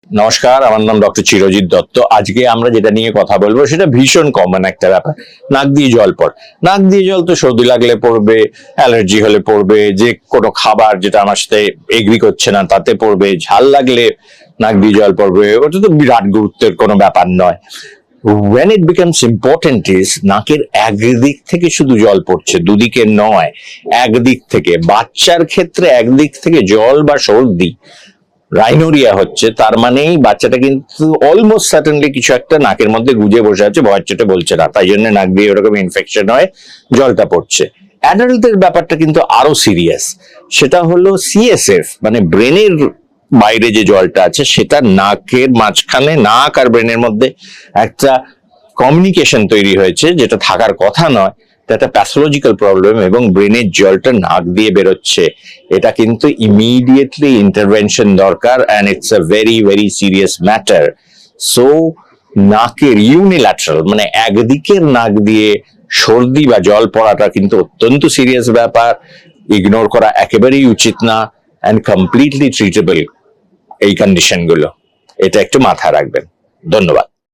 নমস্কার, আমার নাম ডক্টর চিরজিৎ দত্ত। আজকে আমরা যেটা নিয়ে কথা বলবো সেটা ভীষণ কমন একটা ব্যাপার। নাক দিয়ে জল পড়ে। নাক দিয়ে জল তো সর্দি লাগলে পড়বে, অ্যালার্জি হলে পড়বে, যে কোনো খাবার যেটা আমার সাথে এগ্রি করছে না তাতে পড়বে, ঝাল লাগলে নাক দিয়ে জল পড়বে। ওটা তো বিরাট গুরুত্বের কোনো ব্যাপার নয়। when it becomes important is নাকের একদিক থেকে শুধু জল পড়ছে, দুদিকে নয়, একদিক থেকে। বাচ্চার ক্ষেত্রে একদিক থেকে জল বা সর্দি রাইনোরিয়া হচ্ছে, তার মানেই বাচ্চাটা কিন্তু অলমোস্ট সার্টেনলি কিছু একটা নাকের মধ্যে গুজে বসে আছে, ভয়ের চোটে বলছে না, তাই জন্য নাক দিয়ে ওরকম ইনফেকশন হয়, জলটা পড়ছে। অ্যাডাল্টদের ব্যাপারটা কিন্তু আরো সিরিয়াস। সেটা হলো সিএসএফ, মানে ব্রেনের বাইরে যে জলটা আছে সেটা নাকের মাঝখানে, নাক আর ব্রেনের মধ্যে একটা কমিউনিকেশন তৈরি হয়েছে যেটা থাকার কথা নয়। একটা প্যাথোলজিক্যাল প্রবলেম, এবং ব্রেনের জলটা নাক দিয়ে বেরোচ্ছে। এটা কিন্তু ইমিডিয়েটলি ইন্টারভেনশন দরকার, and it's a very very serious matter. So নাকের ইউনিল্যাটারাল, মানে একদিকের নাক দিয়ে সর্দি বা জল পড়াটা কিন্তু অত্যন্ত সিরিয়াস ব্যাপার, ইগনোর করা একেবারেই উচিত না, অ্যান্ড কমপ্লিটলি ট্রিটেবল এই কন্ডিশনগুলো। এটা একটু মাথায় রাখবেন। ধন্যবাদ।